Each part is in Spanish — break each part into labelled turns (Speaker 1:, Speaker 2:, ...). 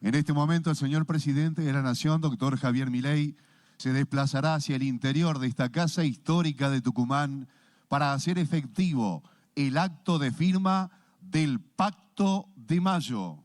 Speaker 1: En este momento, el señor presidente de la Nación, doctor Javier Milei, se desplazará hacia el interior de esta casa histórica de Tucumán para hacer efectivo el acto de firma del Pacto de Mayo.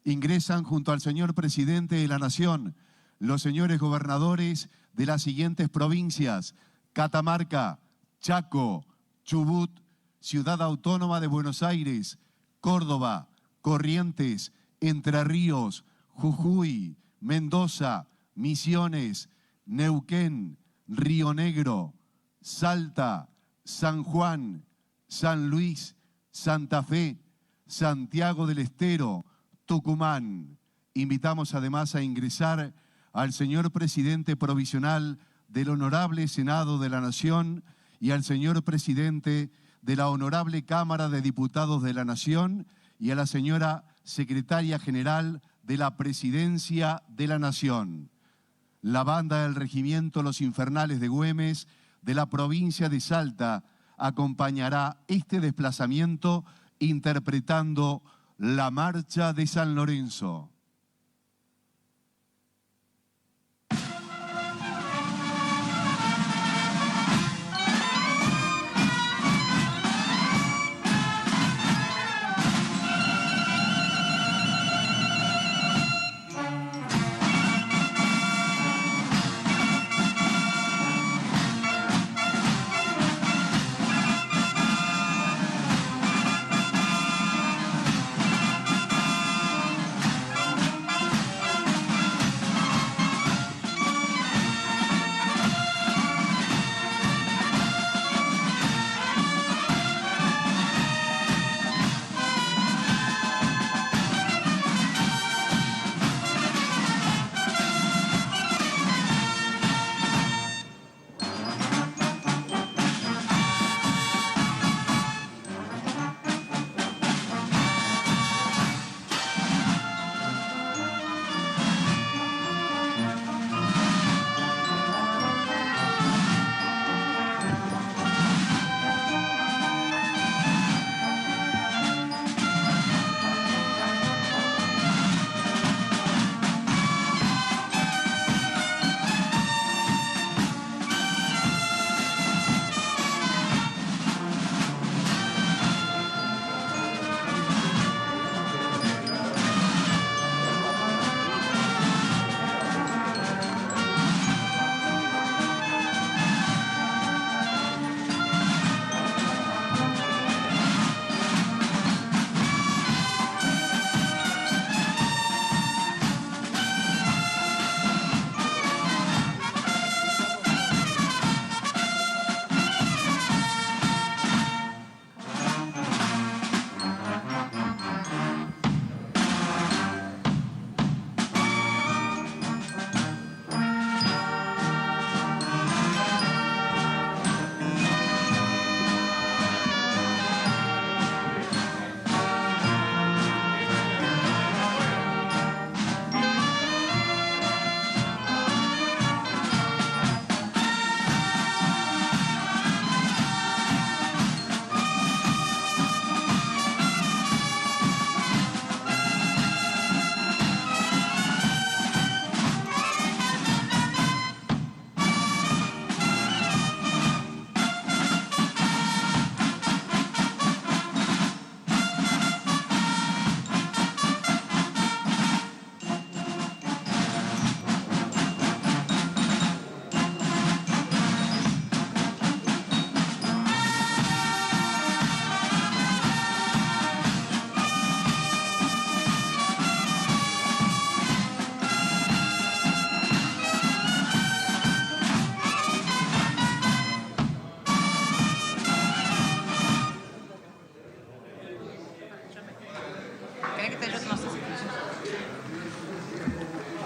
Speaker 1: Ingresan junto al señor presidente de la Nación los señores gobernadores de las siguientes provincias: Catamarca, Chaco, Chubut, Ciudad Autónoma de Buenos Aires, Córdoba, Corrientes, Entre Ríos, Jujuy, Mendoza, Misiones, Neuquén, Río Negro, Salta, San Juan, San Luis, Santa Fe, Santiago del Estero, Tucumán. Invitamos además a ingresar al señor presidente provisional del Honorable Senado de la Nación y al señor presidente de la Honorable Cámara de Diputados de la Nación y a la señora secretaria general de la Presidencia de la Nación. La banda del Regimiento Los Infernales de Güemes de la provincia de Salta acompañará este desplazamiento interpretando la Marcha de San Lorenzo.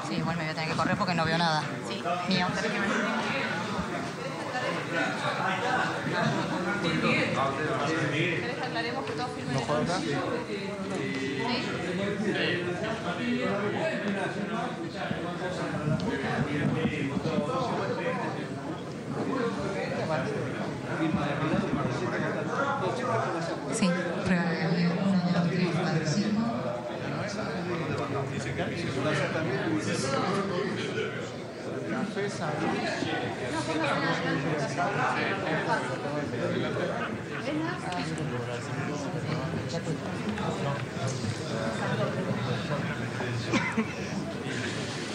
Speaker 2: Sí, igual me voy a tener que correr porque no veo nada. Sí, mío.
Speaker 3: ¿Querés que aclaremos que todos firmen? ¿No juega acá? Sí.
Speaker 2: Sí, prueba. 1, 2, 3, 4, 5.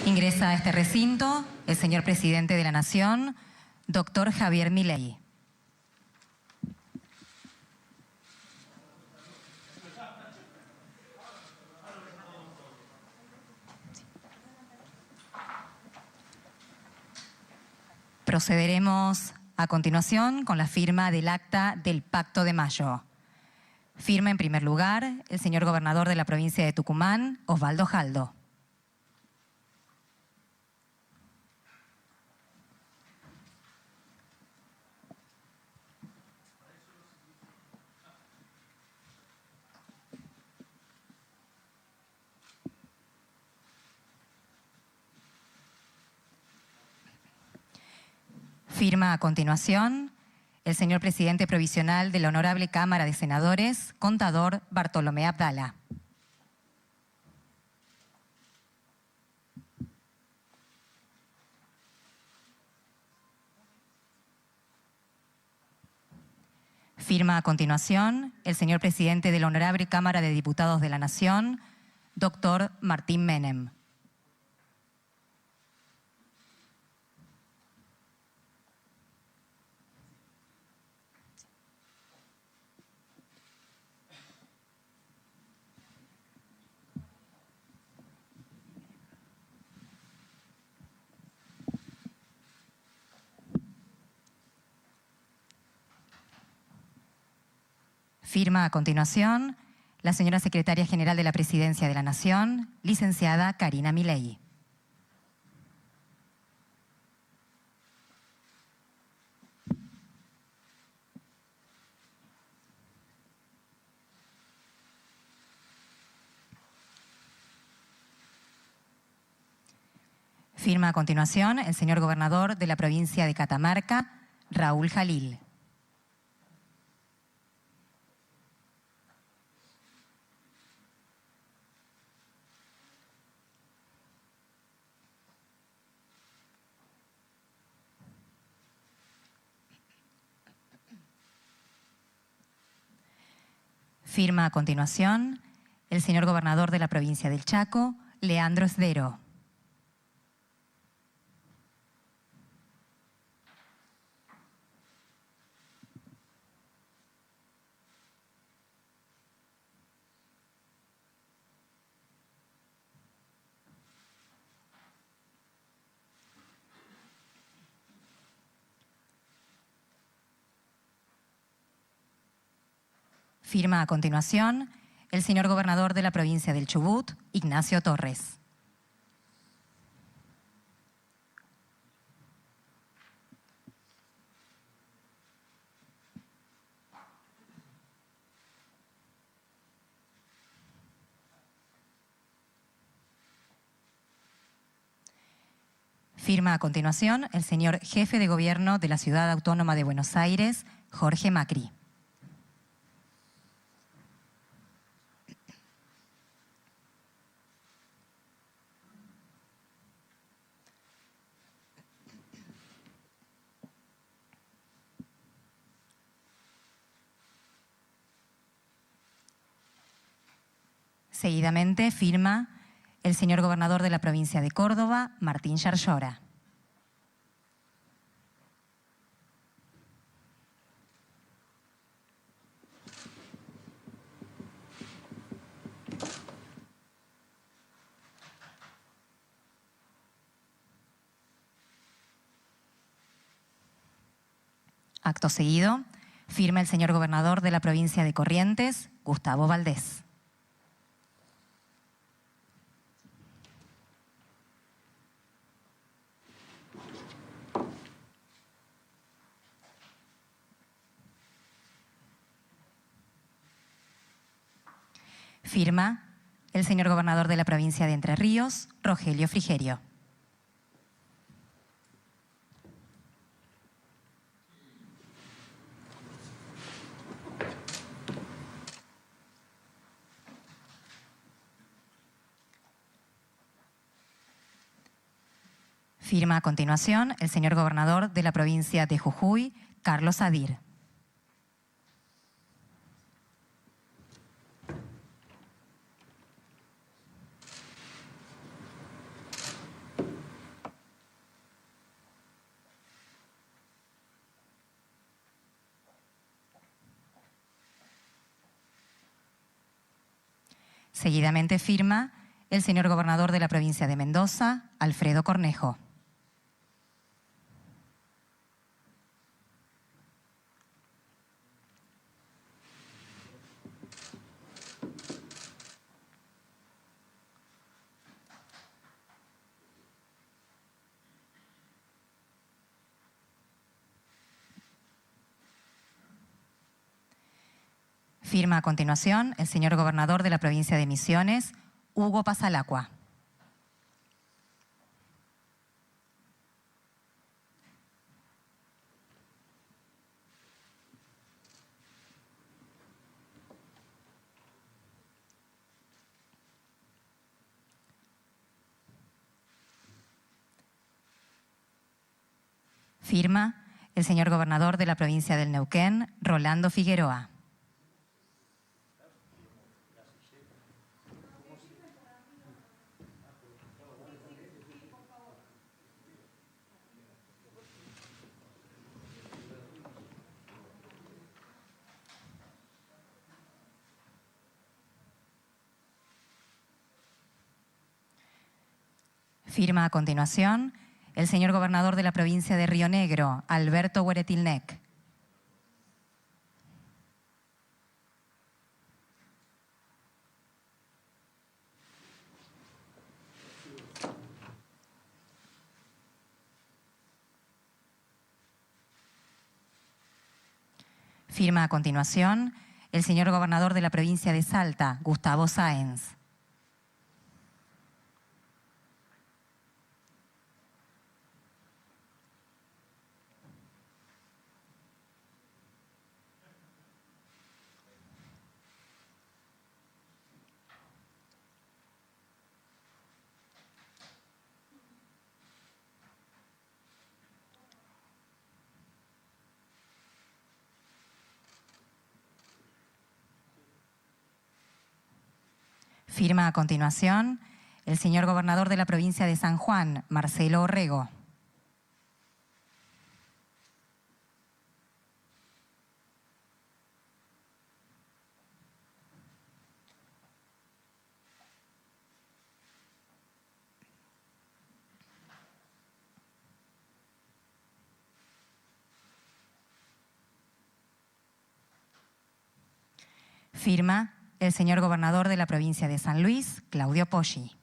Speaker 2: Ingresa a este recinto el señor presidente de la Nación, doctor Javier Milei. Procederemos a continuación con la firma del acta del Pacto de Mayo. Firma en primer lugar el señor gobernador de la provincia de Tucumán, Osvaldo Jaldo. Firma a continuación el señor presidente provisional de la Honorable Cámara de Senadores, contador Bartolomé Abdala. Firma a continuación el señor presidente de la Honorable Cámara de Diputados de la Nación, doctor Martín Menem. Firma a continuación la señora Secretaria General de la Presidencia de la Nación, licenciada Karina Milei. Firma a continuación el señor gobernador de la provincia de Catamarca, Raúl Jalil. Firma a continuación el señor gobernador de la provincia del Chaco, Leandro Sdero. Firma a continuación el señor gobernador de la provincia del Chubut, Ignacio Torres. Firma a continuación el señor jefe de gobierno de la Ciudad Autónoma de Buenos Aires, Jorge Macri. Seguidamente firma el señor gobernador de la provincia de Córdoba, Martín Yarlora. Acto seguido, firma el señor gobernador de la provincia de Corrientes, Gustavo Valdés. Firma el señor gobernador de la provincia de Entre Ríos, Rogelio Frigerio. Firma a continuación el señor gobernador de la provincia de Jujuy, Carlos Adir. Seguidamente firma el señor gobernador de la provincia de Mendoza, Alfredo Cornejo. Firma a continuación el señor gobernador de la provincia de Misiones, Hugo Pasalacqua. Firma el señor gobernador de la provincia del Neuquén, Rolando Figueroa. Firma a continuación el señor gobernador de la provincia de Río Negro, Alberto Hueretilnec. Firma a continuación el señor gobernador de la provincia de Salta, Gustavo Sáenz. Firma a continuación el señor gobernador de la provincia de San Juan, Marcelo Orrego. Firma el señor gobernador de la provincia de San Luis, Claudio Poggi.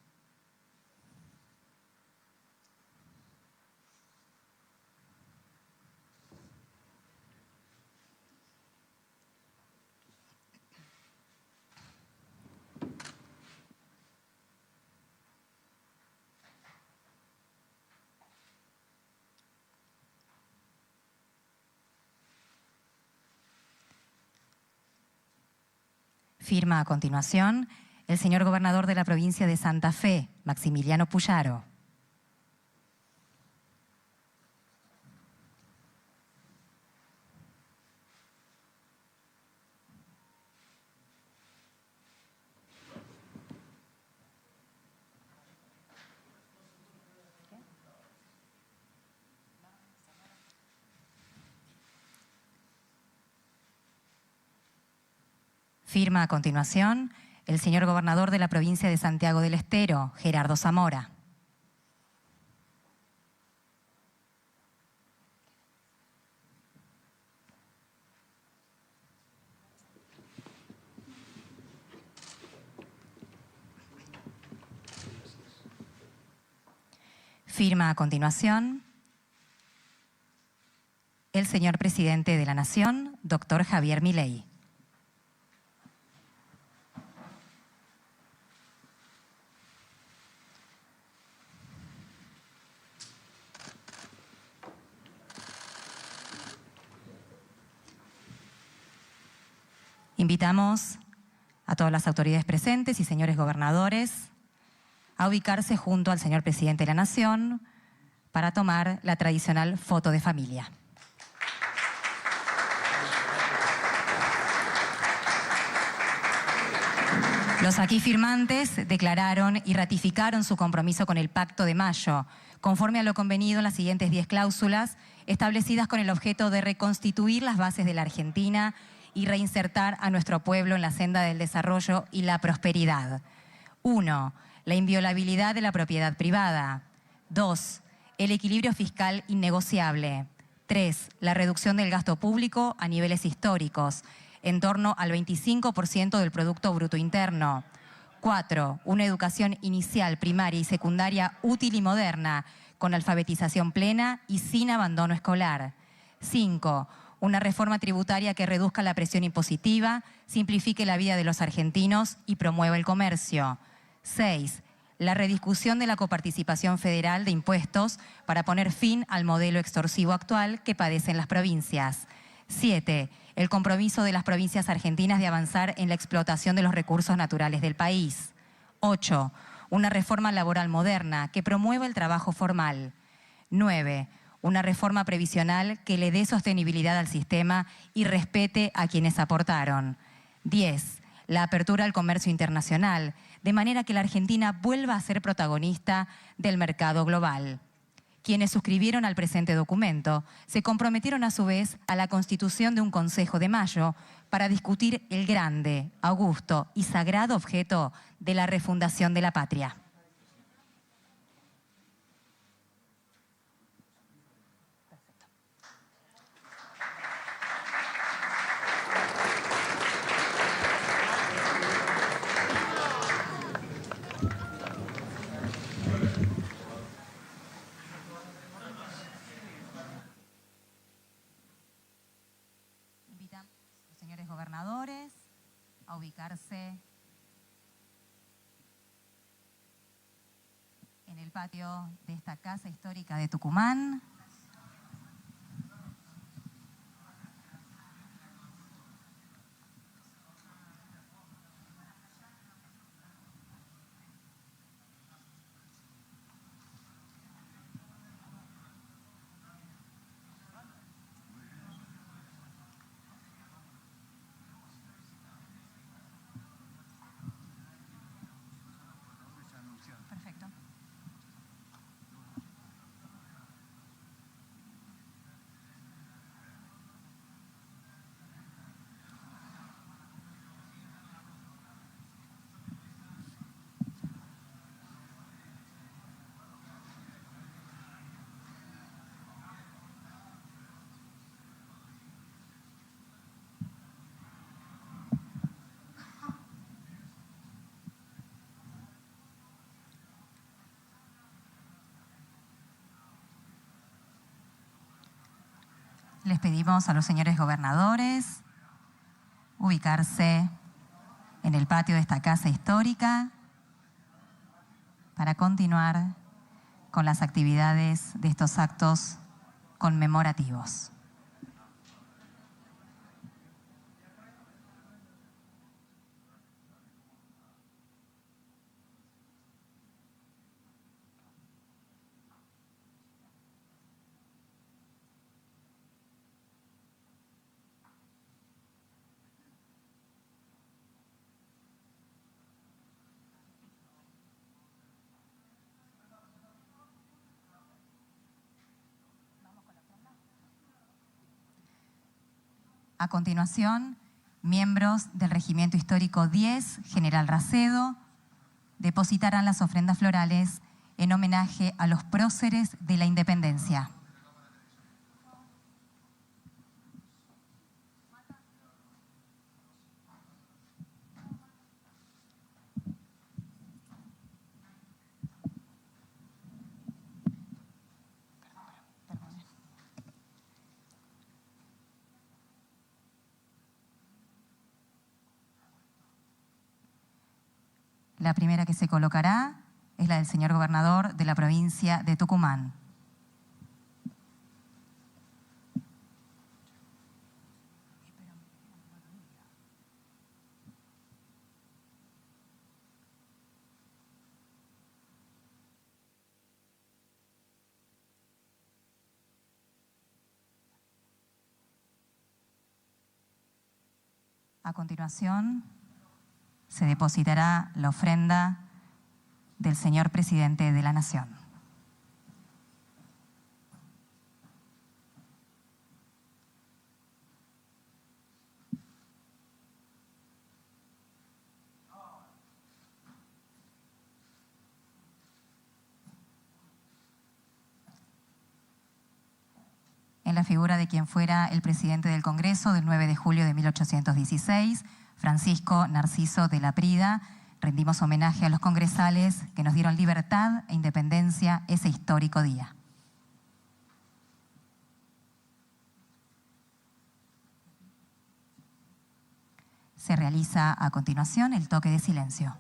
Speaker 2: Firma a continuación el señor gobernador de la provincia de Santa Fe, Maximiliano Puyaro. Firma a continuación el señor gobernador de la provincia de Santiago del Estero, Gerardo Zamora. Firma a continuación el señor presidente de la Nación, doctor Javier Milei. Invitamos a todas las autoridades presentes y señores gobernadores a ubicarse junto al señor presidente de la Nación para tomar la tradicional foto de familia. Los aquí firmantes declararon y ratificaron su compromiso con el Pacto de Mayo, conforme a lo convenido en las siguientes 10 cláusulas, establecidas con el objeto de reconstituir las bases de la Argentina y reinsertar a nuestro pueblo en la senda del desarrollo y la prosperidad. 1. La inviolabilidad de la propiedad privada. 2. El equilibrio fiscal innegociable. 3. La reducción del gasto público a niveles históricos, en torno al 25% del Producto Bruto Interno. 4. Una educación inicial, primaria y secundaria útil y moderna, con alfabetización plena y sin abandono escolar. 5. Una reforma tributaria que reduzca la presión impositiva, simplifique la vida de los argentinos y promueva el comercio. 6. La rediscusión de la coparticipación federal de impuestos para poner fin al modelo extorsivo actual que padecen las provincias. 7. El compromiso de las provincias argentinas de avanzar en la explotación de los recursos naturales del país. 8. Una reforma laboral moderna que promueva el trabajo formal. 9. Una reforma previsional que le dé sostenibilidad al sistema y respete a quienes aportaron. 10. La apertura al comercio internacional, de manera que la Argentina vuelva a ser protagonista del mercado global. Quienes suscribieron al presente documento se comprometieron a su vez a la constitución de un Consejo de Mayo para discutir el grande, augusto y sagrado objeto de la refundación de la patria. Gobernadores a ubicarse en el patio de esta Casa Histórica de Tucumán. Perfecto. Les pedimos a los señores gobernadores ubicarse en el patio de esta Casa Histórica para continuar con las actividades de estos actos conmemorativos. A continuación, miembros del Regimiento Histórico 10, General Racedo, depositarán las ofrendas florales en homenaje a los próceres de la independencia. La primera que se colocará es la del señor gobernador de la provincia de Tucumán. A continuación, se depositará la ofrenda del señor presidente de la Nación. En la figura de quien fuera el presidente del Congreso del 9 de julio de 1816, Francisco Narciso de la Prida, rendimos homenaje a los congresales que nos dieron libertad e independencia ese histórico día. Se realiza a continuación el toque de silencio.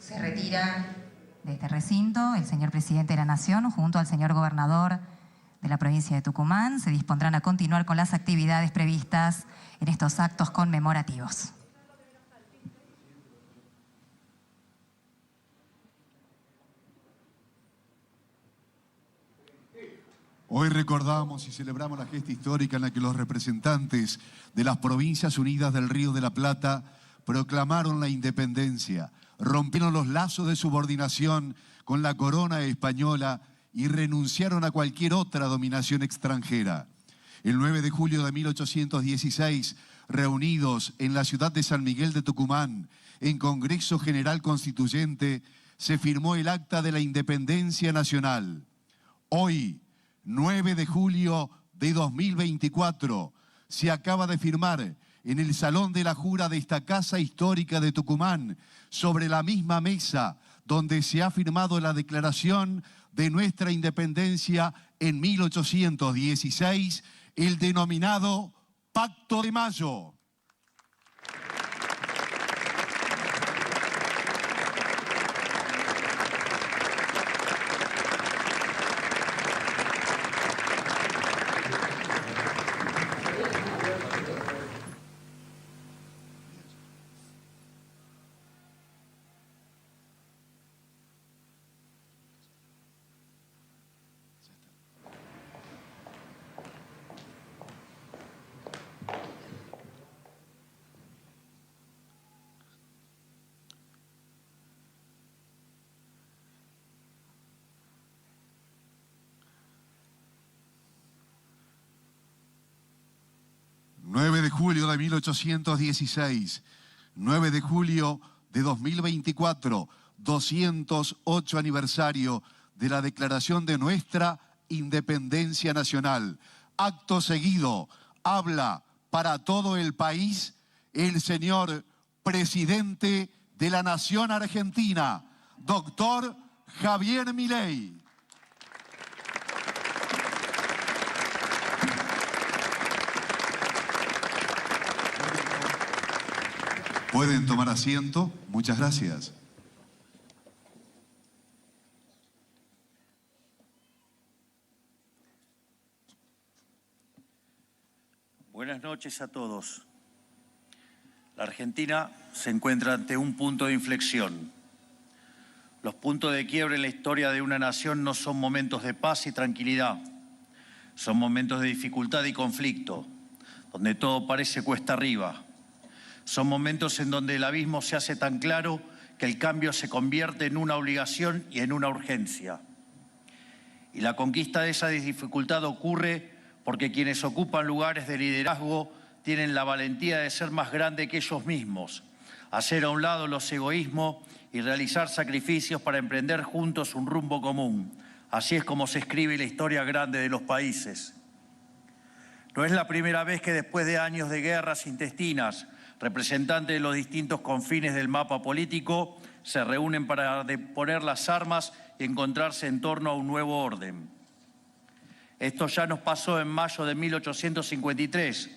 Speaker 2: Se retira de este recinto el señor presidente de la Nación junto al señor gobernador de la provincia de Tucumán. Se dispondrán a continuar con las actividades previstas en estos actos conmemorativos.
Speaker 1: Hoy recordamos y celebramos la gesta histórica en la que los representantes de las Provincias Unidas del Río de la Plata proclamaron la independencia, rompieron los lazos de subordinación con la corona española y renunciaron a cualquier otra dominación extranjera. El 9 de julio de 1816, reunidos en la ciudad de San Miguel de Tucumán, en Congreso General Constituyente, se firmó el Acta de la Independencia Nacional. Hoy, 9 de julio de 2024, se acaba de firmar en el Salón de la Jura de esta Casa Histórica de Tucumán, sobre la misma mesa donde se ha firmado la declaración de nuestra independencia en 1816, el denominado Pacto de Mayo. ...9 de julio de 1816, 9 de julio de 2024, 208 aniversario de la declaración de nuestra independencia nacional. Acto seguido, habla para todo el país el señor presidente de la Nación Argentina, doctor Javier Milei. Pueden tomar asiento. Muchas gracias.
Speaker 4: Buenas noches a todos. La Argentina se encuentra ante un punto de inflexión. Los puntos de quiebre en la historia de una nación no son momentos de paz y tranquilidad. Son momentos de dificultad y conflicto, donde todo parece cuesta arriba. Son momentos en donde el abismo se hace tan claro que el cambio se convierte en una obligación y en una urgencia. Y la conquista de esa dificultad ocurre porque quienes ocupan lugares de liderazgo tienen la valentía de ser más grande que ellos mismos, hacer a un lado los egoísmos y realizar sacrificios para emprender juntos un rumbo común. Así es como se escribe la historia grande de los países. No es la primera vez que después de años de guerras intestinas, representantes de los distintos confines del mapa político se reúnen para deponer las armas y encontrarse en torno a un nuevo orden. Esto ya nos pasó en mayo de 1853,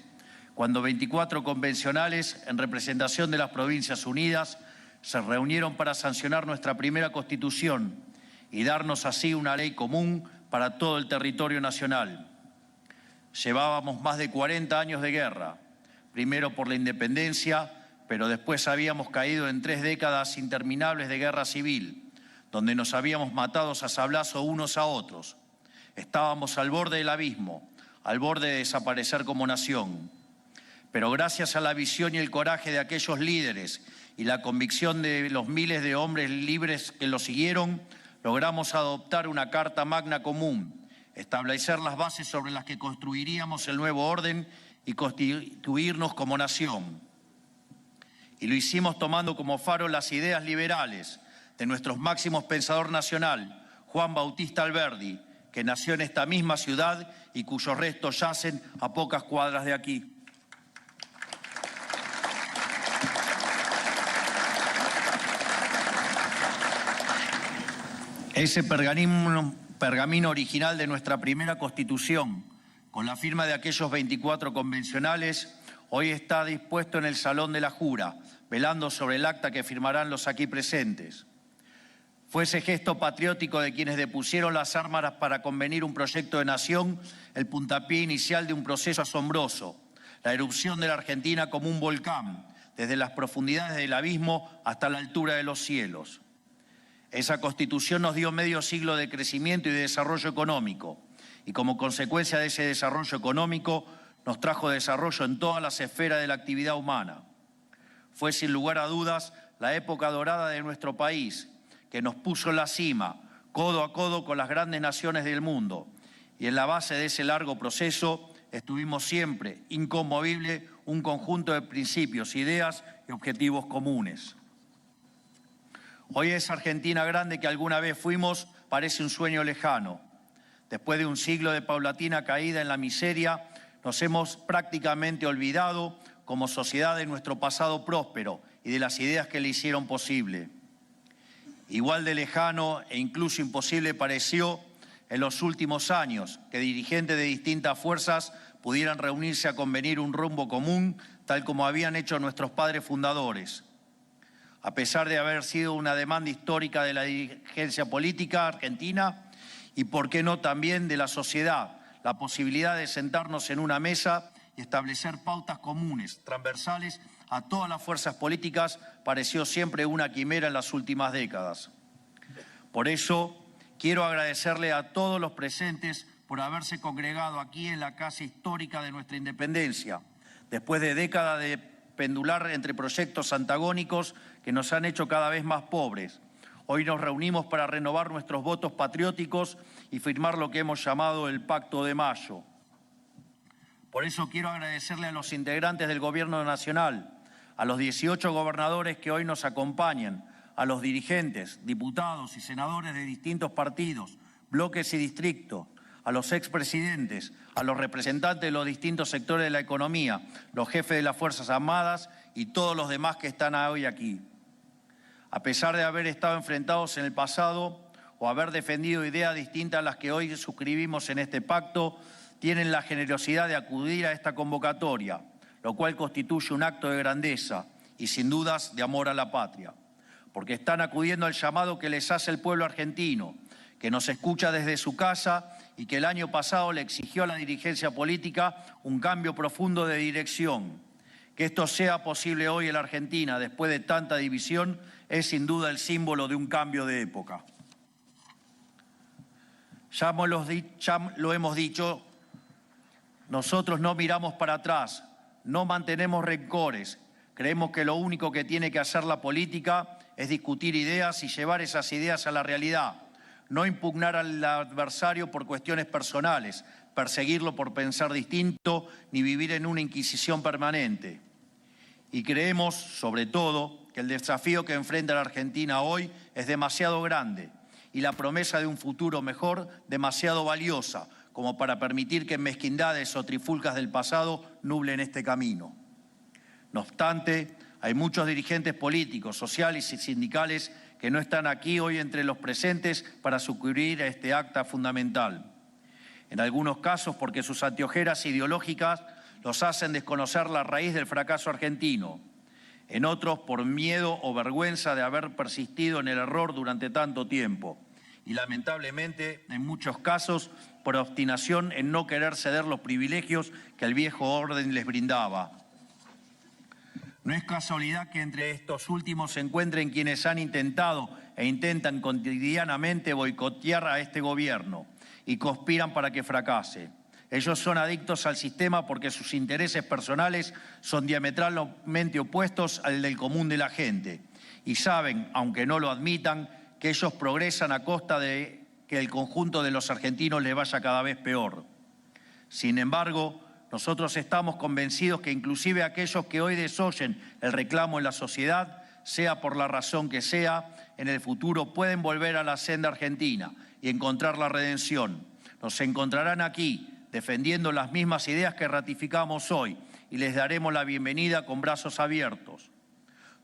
Speaker 4: cuando 24 convencionales en representación de las Provincias Unidas se reunieron para sancionar nuestra primera Constitución y darnos así una ley común para todo el territorio nacional. Llevábamos más de 40 años de guerra, primero por la independencia, pero después habíamos caído en 3 décadas interminables de guerra civil, donde nos habíamos matado a sablazos unos a otros. Estábamos al borde del abismo, al borde de desaparecer como nación. Pero gracias a la visión y el coraje de aquellos líderes y la convicción de los miles de hombres libres que los siguieron, logramos adoptar una Carta Magna común, establecer las bases sobre las que construiríamos el nuevo orden y constituirnos como nación. Y lo hicimos tomando como faro las ideas liberales de nuestro máximo pensador nacional, Juan Bautista Alberdi, que nació en esta misma ciudad y cuyos restos yacen a pocas cuadras de aquí. Ese pergamino original de nuestra primera Constitución, con la firma de aquellos 24 convencionales, hoy está dispuesto en el Salón de la Jura, velando sobre el acta que firmarán los aquí presentes. Fue ese gesto patriótico de quienes depusieron las armas para convenir un proyecto de nación el puntapié inicial de un proceso asombroso, la erupción de la Argentina como un volcán, desde las profundidades del abismo hasta la altura de los cielos. Esa Constitución nos dio medio siglo de crecimiento y de desarrollo económico, y como consecuencia de ese desarrollo económico nos trajo desarrollo en todas las esferas de la actividad humana. Fue sin lugar a dudas la época dorada de nuestro país, que nos puso en la cima, codo a codo con las grandes naciones del mundo, y en la base de ese largo proceso estuvimos siempre, inconmovible, un conjunto de principios, ideas y objetivos comunes. Hoy esa Argentina grande que alguna vez fuimos parece un sueño lejano. Después de un siglo de paulatina caída en la miseria, nos hemos prácticamente olvidado como sociedad de nuestro pasado próspero y de las ideas que le hicieron posible. Igual de lejano e incluso imposible pareció en los últimos años que dirigentes de distintas fuerzas pudieran reunirse a convenir un rumbo común, tal como habían hecho nuestros padres fundadores. A pesar de haber sido una demanda histórica de la dirigencia política argentina y, por qué no, también de la sociedad, la posibilidad de sentarnos en una mesa y establecer pautas comunes, transversales a todas las fuerzas políticas, pareció siempre una quimera en las últimas décadas. Por eso, quiero agradecerle a todos los presentes por haberse congregado aquí en la casa histórica de nuestra independencia, después de décadas de pendular entre proyectos antagónicos que nos han hecho cada vez más pobres. Hoy nos reunimos para renovar nuestros votos patrióticos y firmar lo que hemos llamado el Pacto de Mayo. Por eso quiero agradecerle a los integrantes del Gobierno Nacional, a los 18 gobernadores que hoy nos acompañan, a los dirigentes, diputados y senadores de distintos partidos, bloques y distritos, a los expresidentes, a los representantes de los distintos sectores de la economía, los jefes de las Fuerzas Armadas y todos los demás que están hoy aquí. A pesar de haber estado enfrentados en el pasado o haber defendido ideas distintas a las que hoy suscribimos en este pacto, tienen la generosidad de acudir a esta convocatoria, lo cual constituye un acto de grandeza y sin dudas de amor a la patria, porque están acudiendo al llamado que les hace el pueblo argentino, que nos escucha desde su casa y que el año pasado le exigió a la dirigencia política un cambio profundo de dirección. Que esto sea posible hoy en la Argentina, después de tanta división, es sin duda el símbolo de un cambio de época. Ya lo hemos dicho, nosotros no miramos para atrás, no mantenemos rencores. Creemos que lo único que tiene que hacer la política es discutir ideas y llevar esas ideas a la realidad. no impugnar al adversario por cuestiones personales, perseguirlo por pensar distinto, ni vivir en una inquisición permanente. Y creemos, sobre todo, que el desafío que enfrenta la Argentina hoy es demasiado grande y la promesa de un futuro mejor demasiado valiosa como para permitir que mezquindades o trifulcas del pasado nublen este camino. No obstante, hay muchos dirigentes políticos, sociales y sindicales que no están aquí hoy entre los presentes para sucumbir a este acta fundamental. En algunos casos porque sus anteojeras ideológicas los hacen desconocer la raíz del fracaso argentino. En otros por miedo o vergüenza de haber persistido en el error durante tanto tiempo. Y lamentablemente, en muchos casos, por obstinación en no querer ceder los privilegios que el viejo orden les brindaba. No es casualidad que entre estos últimos se encuentren quienes han intentado e intentan cotidianamente boicotear a este gobierno y conspiran para que fracase. Ellos son adictos al sistema porque sus intereses personales son diametralmente opuestos al del común de la gente. Y saben, aunque no lo admitan, que ellos progresan a costa de que el conjunto de los argentinos les vaya cada vez peor. Sin embargo, nosotros estamos convencidos que inclusive aquellos que hoy desoyen el reclamo en la sociedad, sea por la razón que sea, en el futuro pueden volver a la senda argentina y encontrar la redención. Nos encontrarán aquí defendiendo las mismas ideas que ratificamos hoy y les daremos la bienvenida con brazos abiertos.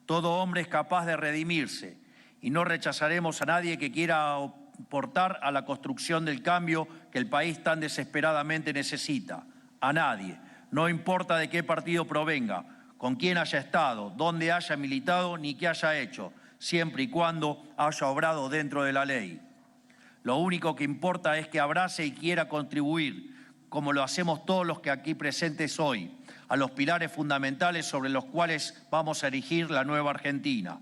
Speaker 4: Todo hombre es capaz de redimirse y no rechazaremos a nadie que quiera aportar a la construcción del cambio que el país tan desesperadamente necesita. A nadie, no importa de qué partido provenga, con quién haya estado, dónde haya militado ni qué haya hecho, siempre y cuando haya obrado dentro de la ley. Lo único que importa es que abrace y quiera contribuir, como lo hacemos todos los que aquí presentes hoy, a los pilares fundamentales sobre los cuales vamos a erigir la nueva Argentina.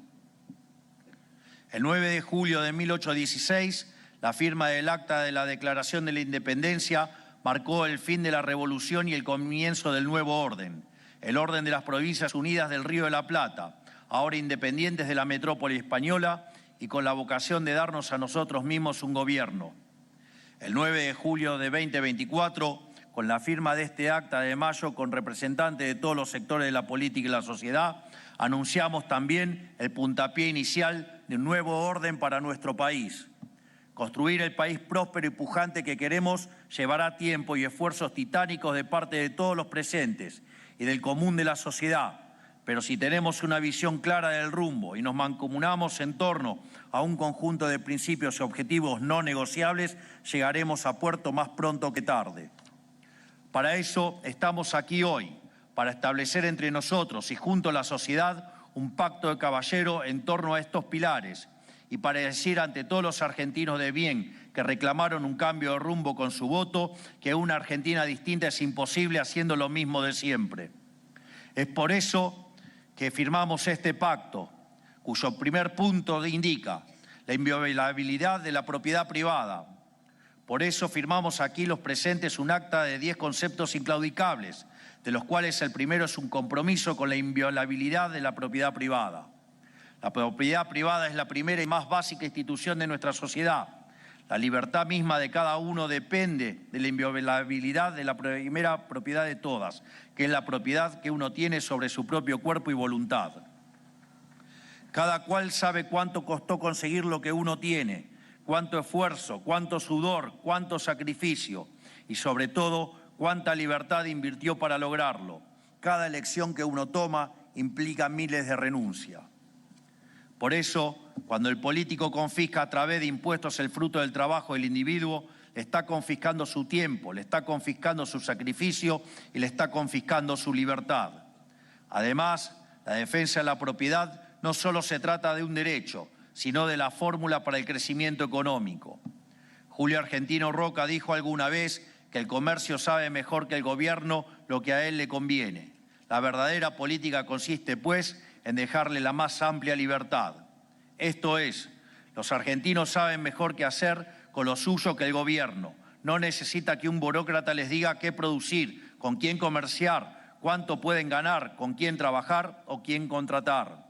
Speaker 4: El 9 de julio de 1816, la firma del Acta de la Declaración de la Independencia marcó el fin de la revolución y el comienzo del nuevo orden, el orden de las Provincias Unidas del Río de la Plata, ahora independientes de la metrópoli española y con la vocación de darnos a nosotros mismos un gobierno. El 9 de julio de 2024, con la firma de este acta de mayo con representantes de todos los sectores de la política y la sociedad, anunciamos también el puntapié inicial de un nuevo orden para nuestro país. Construir el país próspero y pujante que queremos llevará tiempo y esfuerzos titánicos de parte de todos los presentes y del común de la sociedad. Pero si tenemos una visión clara del rumbo y nos mancomunamos en torno a un conjunto de principios y objetivos no negociables, llegaremos a puerto más pronto que tarde. Para eso estamos aquí hoy, para establecer entre nosotros y junto a la sociedad un pacto de caballero en torno a estos pilares y para decir ante todos los argentinos de bien que reclamaron un cambio de rumbo con su voto que una Argentina distinta es imposible haciendo lo mismo de siempre. Es por eso que firmamos este pacto, cuyo primer punto indica la inviolabilidad de la propiedad privada. Por eso firmamos aquí los presentes un acta de 10 conceptos inclaudicables, de los cuales el primero es un compromiso con la inviolabilidad de la propiedad privada. La propiedad privada es la primera y más básica institución de nuestra sociedad. La libertad misma de cada uno depende de la inviolabilidad de la primera propiedad de todas, que es la propiedad que uno tiene sobre su propio cuerpo y voluntad. Cada cual sabe cuánto costó conseguir lo que uno tiene, cuánto esfuerzo, cuánto sudor, cuánto sacrificio y sobre todo cuánta libertad invirtió para lograrlo. Cada elección que uno toma implica miles de renuncias. Por eso, cuando el político confisca a través de impuestos el fruto del trabajo del individuo, le está confiscando su tiempo, le está confiscando su sacrificio y le está confiscando su libertad. Además, la defensa de la propiedad no solo se trata de un derecho, sino de la fórmula para el crecimiento económico. Julio Argentino Roca dijo alguna vez que el comercio sabe mejor que el gobierno lo que a él le conviene. La verdadera política consiste, pues, en dejarle la más amplia libertad. Esto es, los argentinos saben mejor qué hacer con lo suyo que el gobierno. No necesita que un burócrata les diga qué producir, con quién comerciar, cuánto pueden ganar, con quién trabajar o quién contratar.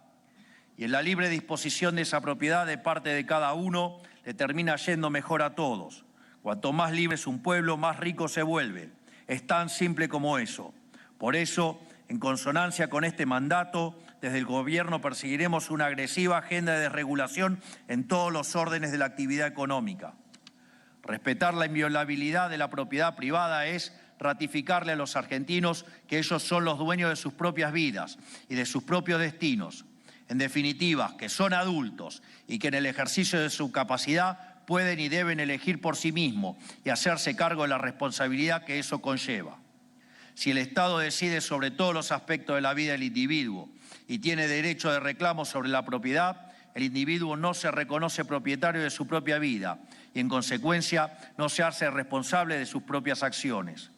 Speaker 4: y en la libre disposición de esa propiedad de parte de cada uno le termina yendo mejor a todos. Cuanto más libre es un pueblo, más rico se vuelve. Es tan simple como eso. Por eso, en consonancia con este mandato, desde el Gobierno perseguiremos una agresiva agenda de desregulación en todos los órdenes de la actividad económica. Respetar la inviolabilidad de la propiedad privada es ratificarle a los argentinos que ellos son los dueños de sus propias vidas y de sus propios destinos. En definitiva, que son adultos y que en el ejercicio de su capacidad pueden y deben elegir por sí mismos y hacerse cargo de la responsabilidad que eso conlleva. Si el Estado decide sobre todos los aspectos de la vida del individuo y tiene derecho de reclamo sobre la propiedad, el individuo no se reconoce propietario de su propia vida y, en consecuencia, no se hace responsable de sus propias acciones.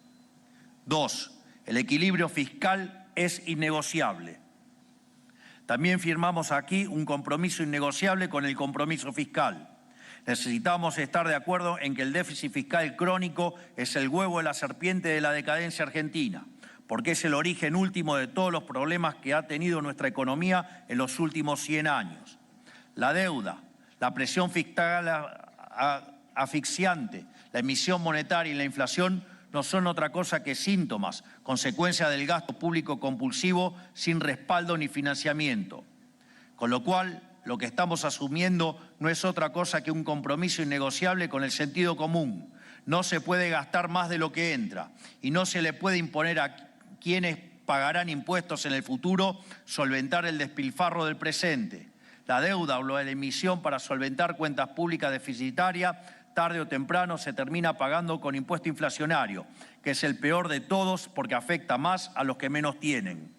Speaker 4: 2. El equilibrio fiscal es innegociable. También firmamos aquí un compromiso innegociable con el compromiso fiscal. Necesitamos estar de acuerdo en que el déficit fiscal crónico es el huevo de la serpiente de la decadencia argentina, porque es el origen último de todos los problemas que ha tenido nuestra economía en los últimos 100 años. La deuda, la presión fiscal asfixiante, la emisión monetaria y la inflación no son otra cosa que síntomas, consecuencia del gasto público compulsivo sin respaldo ni financiamiento. Con lo cual, lo que estamos asumiendo no es otra cosa que un compromiso innegociable con el sentido común. No se puede gastar más de lo que entra y no se le puede imponer a quienes pagarán impuestos en el futuro solventar el despilfarro del presente. La deuda o la emisión para solventar cuentas públicas deficitarias tarde o temprano se termina pagando con impuesto inflacionario, que es el peor de todos porque afecta más a los que menos tienen.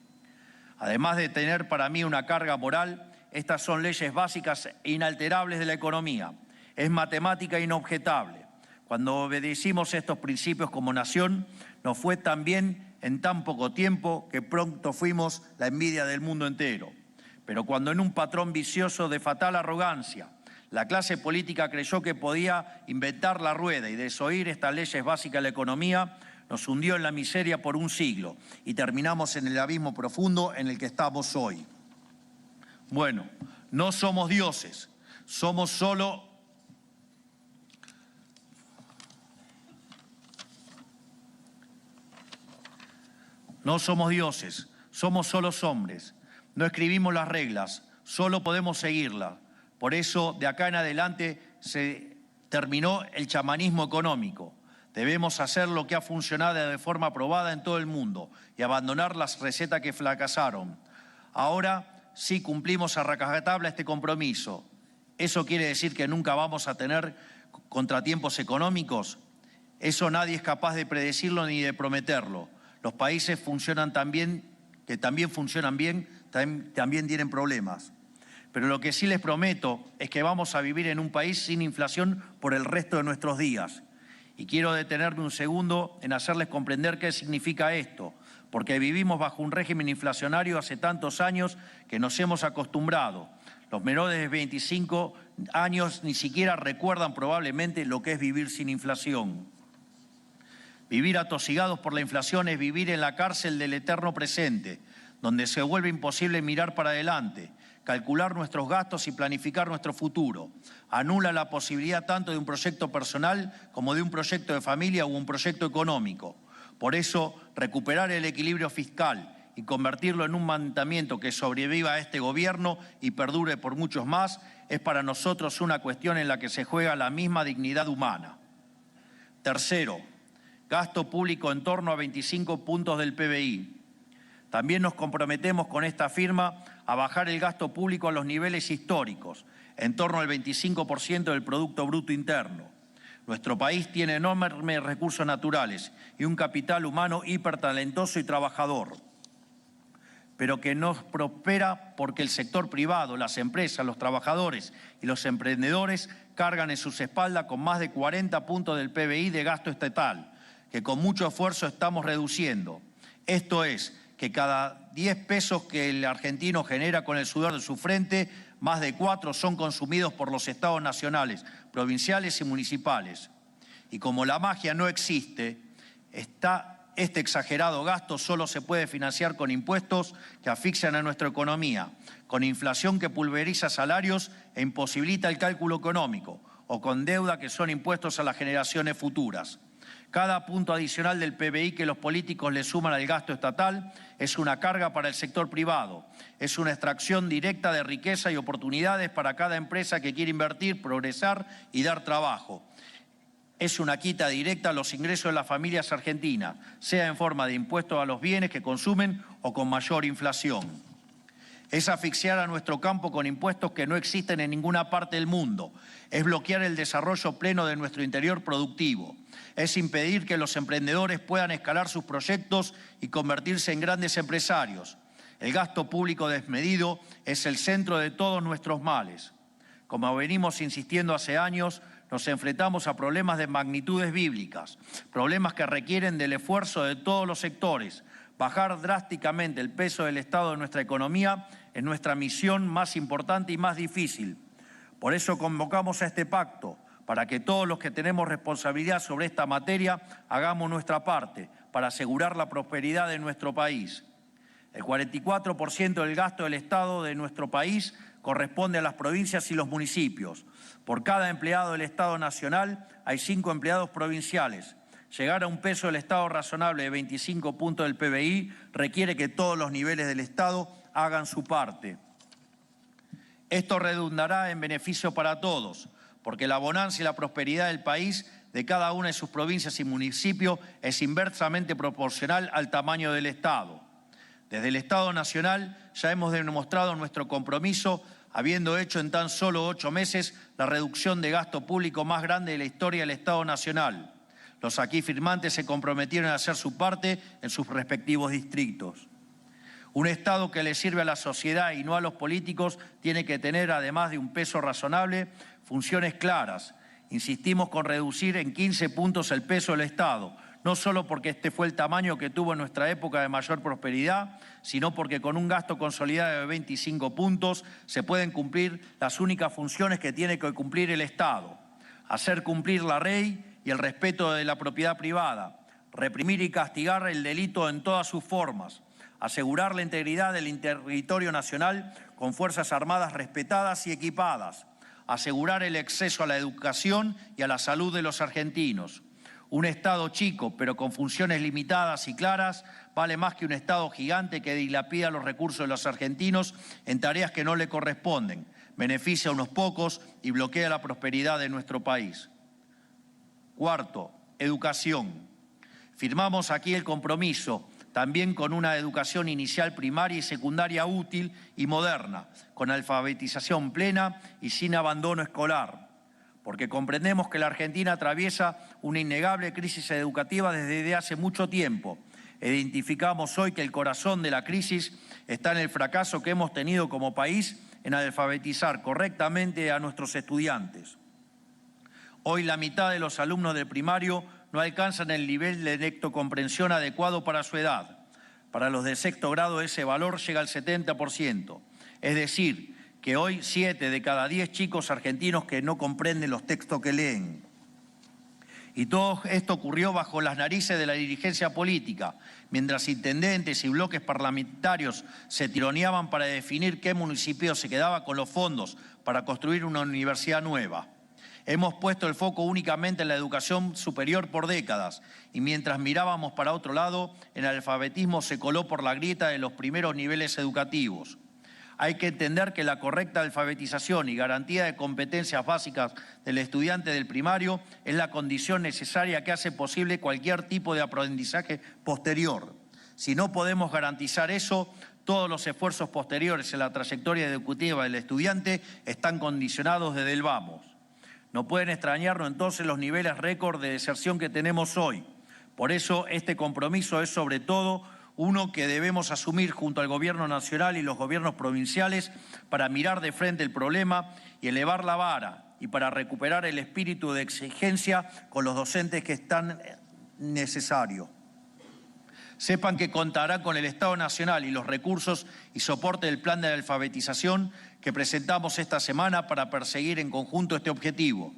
Speaker 4: Además de tener para mí una carga moral, estas son leyes básicas e inalterables de la economía. Es matemática inobjetable. Cuando obedecimos estos principios como nación, nos fue tan bien en tan poco tiempo que pronto fuimos la envidia del mundo entero. Pero cuando en un patrón vicioso de fatal arrogancia, la clase política creyó que podía inventar la rueda y desoír estas leyes básicas de la economía, nos hundió en la miseria por un siglo y terminamos en el abismo profundo en el que estamos hoy. Bueno, no somos dioses, somos solo hombres. No escribimos las reglas, solo podemos seguirlas. Por eso, de acá en adelante, se terminó el chamanismo económico. Debemos hacer lo que ha funcionado de forma probada en todo el mundo y abandonar las recetas que fracasaron. Ahora sí cumplimos a rajatabla este compromiso. ¿Eso quiere decir que nunca vamos a tener contratiempos económicos? Eso nadie es capaz de predecirlo ni de prometerlo. Los países funcionan que también funcionan bien, también tienen problemas. Pero lo que sí les prometo es que vamos a vivir en un país sin inflación por el resto de nuestros días. Y quiero detenerme un segundo en hacerles comprender qué significa esto, porque vivimos bajo un régimen inflacionario hace tantos años que nos hemos acostumbrado. Los menores de 25 años ni siquiera recuerdan probablemente lo que es vivir sin inflación. Vivir atosigados por la inflación es vivir en la cárcel del eterno presente, donde se vuelve imposible mirar para adelante, calcular nuestros gastos y planificar nuestro futuro. Anula la posibilidad tanto de un proyecto personal como de un proyecto de familia o un proyecto económico. Por eso, recuperar el equilibrio fiscal y convertirlo en un mandamiento que sobreviva a este gobierno y perdure por muchos más es para nosotros una cuestión en la que se juega la misma dignidad humana. Tercero, gasto público en torno a 25 puntos del PBI. También nos comprometemos con esta firma a bajar el gasto público a los niveles históricos, en torno al 25% del Producto Bruto Interno. Nuestro país tiene enormes recursos naturales y un capital humano hipertalentoso y trabajador, pero que no prospera porque el sector privado, las empresas, los trabajadores y los emprendedores cargan en sus espaldas con más de 40 puntos del PBI de gasto estatal, que con mucho esfuerzo estamos reduciendo. Esto es, que cada 10 pesos que el argentino genera con el sudor de su frente, más de 4 son consumidos por los estados nacionales, provinciales y municipales. Y como la magia no existe, este exagerado gasto solo se puede financiar con impuestos que asfixian a nuestra economía, con inflación que pulveriza salarios e imposibilita el cálculo económico, o con deuda que son impuestos a las generaciones futuras. Cada punto adicional del PBI que los políticos le suman al gasto estatal es una carga para el sector privado, es una extracción directa de riqueza y oportunidades para cada empresa que quiere invertir, progresar y dar trabajo. Es una quita directa a los ingresos de las familias argentinas, sea en forma de impuestos a los bienes que consumen o con mayor inflación. Es asfixiar a nuestro campo con impuestos que no existen en ninguna parte del mundo. Es bloquear el desarrollo pleno de nuestro interior productivo. Es impedir que los emprendedores puedan escalar sus proyectos y convertirse en grandes empresarios. El gasto público desmedido es el centro de todos nuestros males. Como venimos insistiendo hace años, nos enfrentamos a problemas de magnitudes bíblicas, problemas que requieren del esfuerzo de todos los sectores. Bajar drásticamente el peso del Estado en nuestra economía es nuestra misión más importante y más difícil. Por eso convocamos a este pacto, para que todos los que tenemos responsabilidad sobre esta materia hagamos nuestra parte para asegurar la prosperidad de nuestro país. El 44% del gasto del Estado de nuestro país corresponde a las provincias y los municipios. Por cada empleado del Estado nacional hay 5 empleados provinciales. Llegar a un peso del Estado razonable de 25 puntos del PBI requiere que todos los niveles del Estado hagan su parte. Esto redundará en beneficio para todos, porque la bonanza y la prosperidad del país, de cada una de sus provincias y municipios, es inversamente proporcional al tamaño del Estado. Desde el Estado Nacional ya hemos demostrado nuestro compromiso, habiendo hecho en tan solo 8 meses la reducción de gasto público más grande de la historia del Estado Nacional. Los aquí firmantes se comprometieron a hacer su parte en sus respectivos distritos. Un Estado que le sirve a la sociedad y no a los políticos tiene que tener, además de un peso razonable, funciones claras. Insistimos con reducir en 15 puntos el peso del Estado, no solo porque este fue el tamaño que tuvo en nuestra época de mayor prosperidad, sino porque con un gasto consolidado de 25 puntos se pueden cumplir las únicas funciones que tiene que cumplir el Estado: hacer cumplir la ley y el respeto de la propiedad privada, reprimir y castigar el delito en todas sus formas, asegurar la integridad del territorio nacional con fuerzas armadas respetadas y equipadas, asegurar el acceso a la educación y a la salud de los argentinos. Un Estado chico, pero con funciones limitadas y claras, vale más que un Estado gigante que dilapida los recursos de los argentinos en tareas que no le corresponden, beneficia a unos pocos y bloquea la prosperidad de nuestro país. Cuarto, educación. Firmamos aquí el compromiso también con una educación inicial, primaria y secundaria útil y moderna, con alfabetización plena y sin abandono escolar, porque comprendemos que la Argentina atraviesa una innegable crisis educativa desde hace mucho tiempo. Identificamos hoy que el corazón de la crisis está en el fracaso que hemos tenido como país en alfabetizar correctamente a nuestros estudiantes. Hoy la mitad de los alumnos del primario no alcanzan el nivel de lectocomprensión adecuado para su edad. Para los de sexto grado ese valor llega al 70%. Es decir, que hoy 7 de cada 10 chicos argentinos que no comprenden los textos que leen. Y todo esto ocurrió bajo las narices de la dirigencia política, mientras intendentes y bloques parlamentarios se tironeaban para definir qué municipio se quedaba con los fondos para construir una universidad nueva. Hemos puesto el foco únicamente en la educación superior por décadas y mientras mirábamos para otro lado, el alfabetismo se coló por la grieta de los primeros niveles educativos. Hay que entender que la correcta alfabetización y garantía de competencias básicas del estudiante del primario es la condición necesaria que hace posible cualquier tipo de aprendizaje posterior. Si no podemos garantizar eso, todos los esfuerzos posteriores en la trayectoria educativa del estudiante están condicionados desde el vamos. No pueden extrañarnos entonces los niveles récord de deserción que tenemos hoy. Por eso este compromiso es sobre todo uno que debemos asumir junto al Gobierno Nacional y los gobiernos provinciales para mirar de frente el problema y elevar la vara y para recuperar el espíritu de exigencia con los docentes que están necesarios. Sepan que contarán con el Estado Nacional y los recursos y soporte del plan de alfabetización que presentamos esta semana para perseguir en conjunto este objetivo.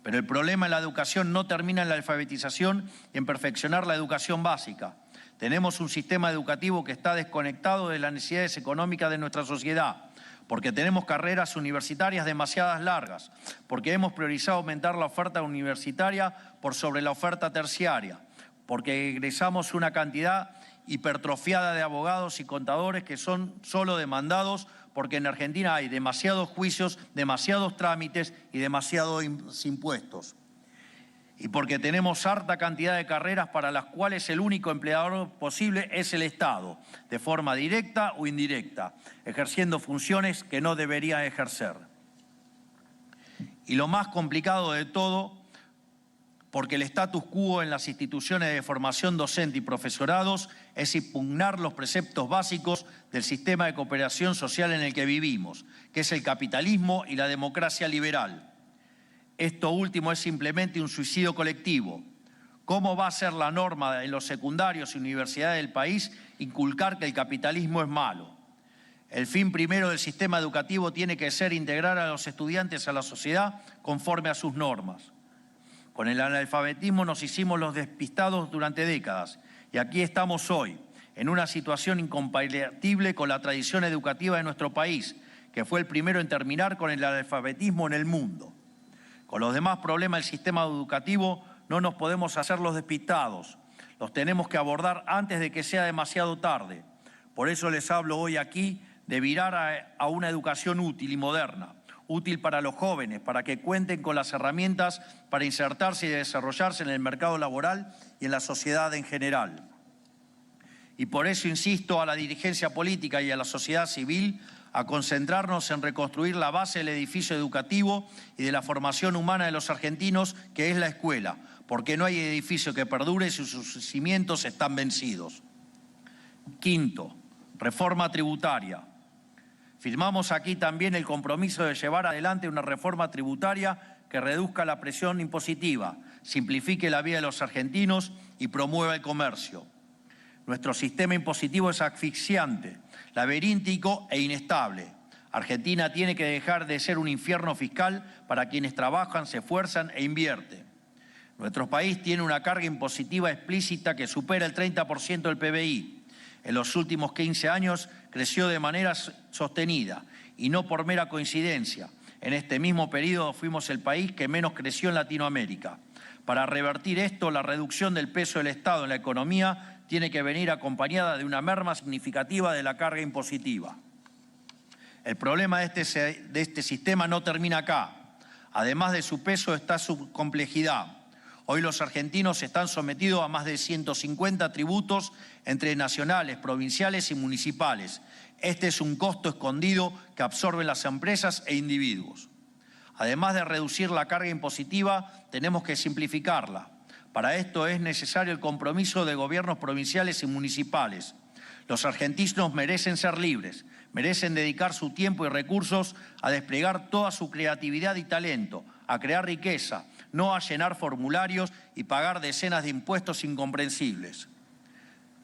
Speaker 4: Pero el problema en la educación no termina en la alfabetización y en perfeccionar la educación básica. Tenemos un sistema educativo que está desconectado de las necesidades económicas de nuestra sociedad. porque tenemos carreras universitarias demasiadas largas, porque hemos priorizado aumentar la oferta universitaria por sobre la oferta terciaria, porque egresamos una cantidad hipertrofiada de abogados y contadores que son solo demandados porque en Argentina hay demasiados juicios, demasiados trámites y demasiados impuestos. Y porque tenemos harta cantidad de carreras para las cuales el único empleador posible es el Estado, de forma directa o indirecta, ejerciendo funciones que no debería ejercer. Y lo más complicado de todo, porque el status quo en las instituciones de formación docente y profesorados es impugnar los preceptos básicos del sistema de cooperación social en el que vivimos, que es el capitalismo y la democracia liberal. Esto último es simplemente un suicidio colectivo. ¿Cómo va a ser la norma en los secundarios y universidades del país inculcar que el capitalismo es malo? El fin primero del sistema educativo tiene que ser integrar a los estudiantes a la sociedad conforme a sus normas. Con el analfabetismo nos hicimos los despistados durante décadas y aquí estamos hoy, en una situación incompatible con la tradición educativa de nuestro país, que fue el primero en terminar con el analfabetismo en el mundo. Con los demás problemas del sistema educativo no nos podemos hacer los despistados. Los tenemos que abordar antes de que sea demasiado tarde. Por eso les hablo hoy aquí de virar a una educación útil y moderna, útil para los jóvenes, para que cuenten con las herramientas para insertarse y desarrollarse en el mercado laboral y en la sociedad en general. Y por eso insisto a la dirigencia política y a la sociedad civil a concentrarnos en reconstruir la base del edificio educativo y de la formación humana de los argentinos, que es la escuela, porque no hay edificio que perdure si sus cimientos están vencidos. Quinto, reforma tributaria. Firmamos aquí también el compromiso de llevar adelante una reforma tributaria que reduzca la presión impositiva, simplifique la vida de los argentinos y promueva el comercio. Nuestro sistema impositivo es asfixiante, laberíntico e inestable. Argentina tiene que dejar de ser un infierno fiscal para quienes trabajan, se esfuerzan e invierten. Nuestro país tiene una carga impositiva explícita que supera el 30% del PBI. En los últimos 15 años creció de manera sostenida y no por mera coincidencia. En este mismo periodo fuimos el país que menos creció en Latinoamérica. Para revertir esto, la reducción del peso del Estado en la economía tiene que venir acompañada de una merma significativa de la carga impositiva. El problema de este sistema no termina acá. Además de su peso está su complejidad. Hoy los argentinos están sometidos a más de 150 tributos entre nacionales, provinciales y municipales. Este es un costo escondido que absorben las empresas e individuos. Además de reducir la carga impositiva, tenemos que simplificarla. Para esto es necesario el compromiso de gobiernos provinciales y municipales. Los argentinos merecen ser libres, merecen dedicar su tiempo y recursos a desplegar toda su creatividad y talento, a crear riqueza, no a llenar formularios y pagar decenas de impuestos incomprensibles.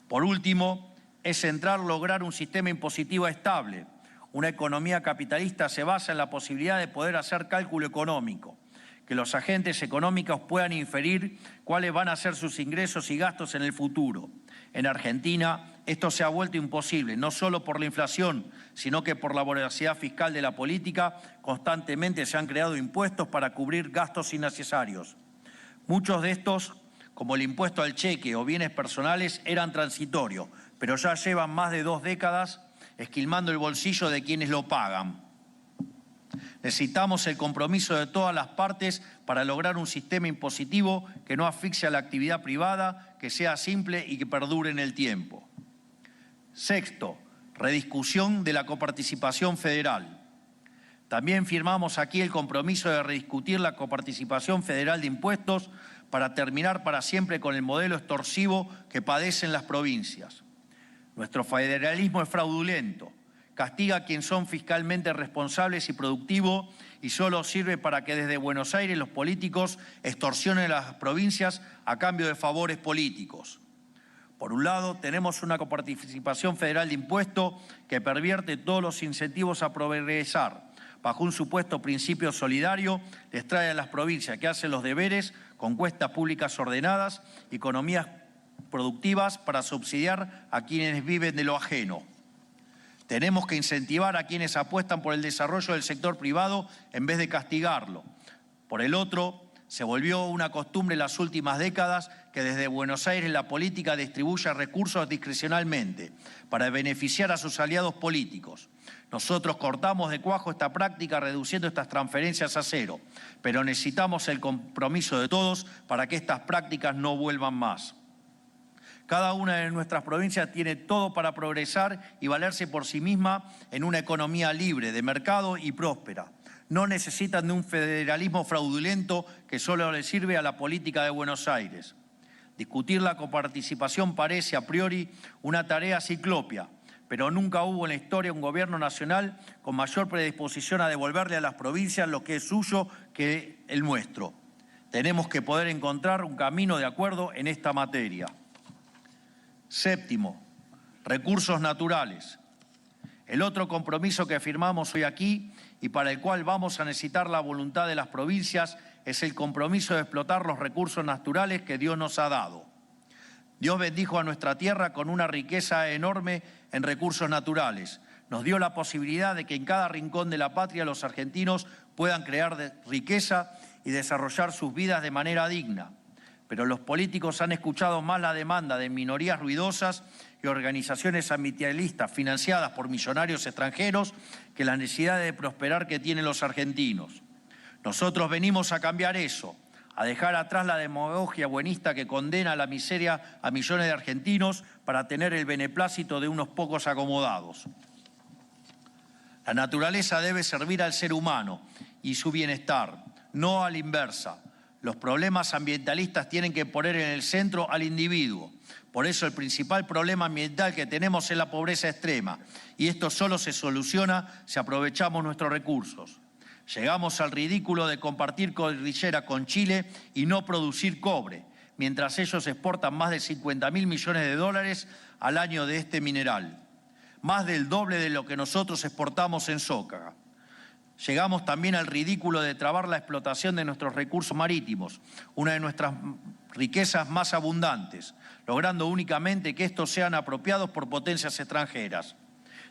Speaker 4: Por último, es central lograr un sistema impositivo estable. Una economía capitalista se basa en la posibilidad de poder hacer cálculo económico, que los agentes económicos puedan inferir cuáles van a ser sus ingresos y gastos en el futuro. En Argentina esto se ha vuelto imposible, no solo por la inflación, sino que por la voracidad fiscal de la política. Constantemente se han creado impuestos para cubrir gastos innecesarios. Muchos de estos, como el impuesto al cheque o bienes personales, eran transitorios, pero ya llevan más de 2 décadas esquilmando el bolsillo de quienes lo pagan. Necesitamos el compromiso de todas las partes para lograr un sistema impositivo que no asfixie a la actividad privada, que sea simple y que perdure en el tiempo. Sexto, rediscusión de la coparticipación federal. También firmamos aquí el compromiso de rediscutir la coparticipación federal de impuestos para terminar para siempre con el modelo extorsivo que padecen las provincias. Nuestro federalismo es fraudulento. Castiga a quienes son fiscalmente responsables y productivos y solo sirve para que desde Buenos Aires los políticos extorsionen a las provincias a cambio de favores políticos. Por un lado, tenemos una coparticipación federal de impuestos que pervierte todos los incentivos a progresar. Bajo un supuesto principio solidario, les trae a las provincias que hacen los deberes con cuentas públicas ordenadas y economías productivas para subsidiar a quienes viven de lo ajeno. Tenemos que incentivar a quienes apuestan por el desarrollo del sector privado en vez de castigarlo. Por el otro, se volvió una costumbre en las últimas décadas que desde Buenos Aires la política distribuya recursos discrecionalmente para beneficiar a sus aliados políticos. Nosotros cortamos de cuajo esta práctica reduciendo estas transferencias a cero, pero necesitamos el compromiso de todos para que estas prácticas no vuelvan más. Cada una de nuestras provincias tiene todo para progresar y valerse por sí misma en una economía libre, de mercado y próspera. No necesitan de un federalismo fraudulento que solo le sirve a la política de Buenos Aires. Discutir la coparticipación parece a priori una tarea ciclópea, pero nunca hubo en la historia un gobierno nacional con mayor predisposición a devolverle a las provincias lo que es suyo que el nuestro. Tenemos que poder encontrar un camino de acuerdo en esta materia. Séptimo, recursos naturales. El otro compromiso que firmamos hoy aquí y para el cual vamos a necesitar la voluntad de las provincias es el compromiso de explotar los recursos naturales que Dios nos ha dado. Dios bendijo a nuestra tierra con una riqueza enorme en recursos naturales. Nos dio la posibilidad de que en cada rincón de la patria los argentinos puedan crear riqueza y desarrollar sus vidas de manera digna. Pero los políticos han escuchado más la demanda de minorías ruidosas y organizaciones ambientalistas financiadas por millonarios extranjeros que la necesidad de prosperar que tienen los argentinos. Nosotros venimos a cambiar eso, a dejar atrás la demagogia buenista que condena a la miseria a millones de argentinos para tener el beneplácito de unos pocos acomodados. La naturaleza debe servir al ser humano y su bienestar, no a la inversa. Los problemas ambientalistas tienen que poner en el centro al individuo. Por eso el principal problema ambiental que tenemos es la pobreza extrema. Y esto solo se soluciona si aprovechamos nuestros recursos. Llegamos al ridículo de compartir cordillera con Chile y no producir cobre, mientras ellos exportan más de 50.000 millones de dólares al año de este mineral. Más del doble de lo que nosotros exportamos en soja. Llegamos también al ridículo de trabar la explotación de nuestros recursos marítimos, una de nuestras riquezas más abundantes, logrando únicamente que estos sean apropiados por potencias extranjeras.